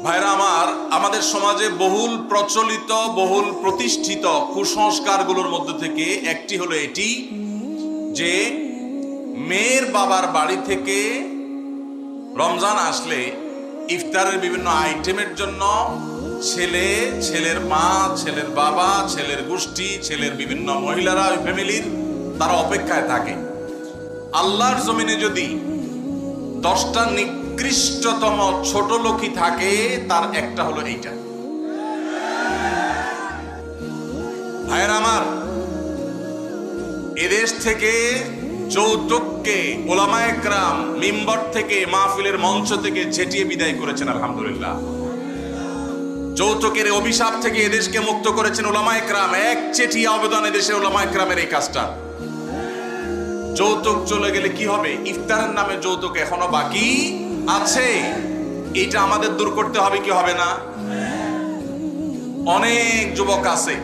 ভাইরা আমার, আমাদের সমাজে বহুল প্রচলিত বহুল প্রতিষ্ঠিত কুসংস্কারগুলোর মধ্যে থেকে একটি হলো এটি যে মেয়ের বাবার বাড়ি থেকে রমজান আসলে ইফতারের বিভিন্ন আইটেমের জন্য ছেলে, ছেলের মা, ছেলের বাবা, ছেলের গোষ্ঠী, ছেলের বিভিন্ন মহিলারা ওই ফ্যামিলির তারা অপেক্ষায় থাকে। আল্লাহর জমিনে যদি 10টা নিকৃষ্টতম ছোট লোকই থাকে তার একটা হলো এইটা। ভাইয়ের আমার, এদেশ থেকে যৌতুককে ওলামায়ে কেরাম মিম্বর থেকে, মাহফিলের মঞ্চ থেকে ঝেঁটিয়ে বিদায় করেছেন আলহামদুলিল্লাহ। যৌতুকের অভিশাপ থেকে এদেশকে মুক্ত করেছেন ওলামায়ে কেরাম। এক চিঠি আবেদন এদেশের ওলামায়ে কেরামের এই কাজটা। যৌতুক চলে গেলে কি হবে? ইফতারের নামে যৌতুক এখনো বাকি আছে, এটা আমাদের দূর করতে হবে কি হবে না? অনেক যুবক আছে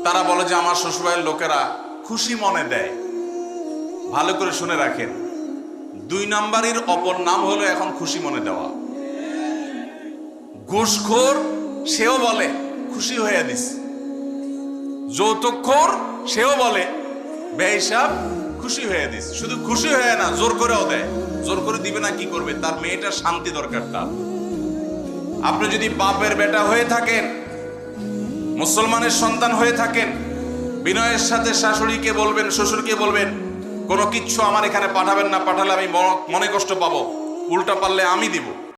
তারা বলে যে আমার শ্বশুরবাড়ির লোকেরা খুশি মনে দেয়। ভালো করে শুনে রাখেন, 2 নাম্বারের অপর নাম হলো এখন খুশি মনে দেওয়া। ঘুষখোর সেও বলে খুশি হয়ে দিস, যৌতুকখোর সেও বলে বেহিসাব খুশি হয়ে দিস। শুধু খুশি হয়ে না, জোর করেও দেয়। জোর করে দিবে না কি করবে? তার মেয়েটার শান্তি দরকার তার। আপনি যদি বাপের বেটা হয়ে থাকেন, মুসলমানের সন্তান হয়ে থাকেন, বিনয়ের সাথে শাশুড়িকে বলবেন, শ্বশুরকে বলবেন কোনো কিচ্ছু আমার এখানে পাঠাবেন না, পাঠালে আমি মনে কষ্ট পাবো, উল্টা পারলে আমি দিব।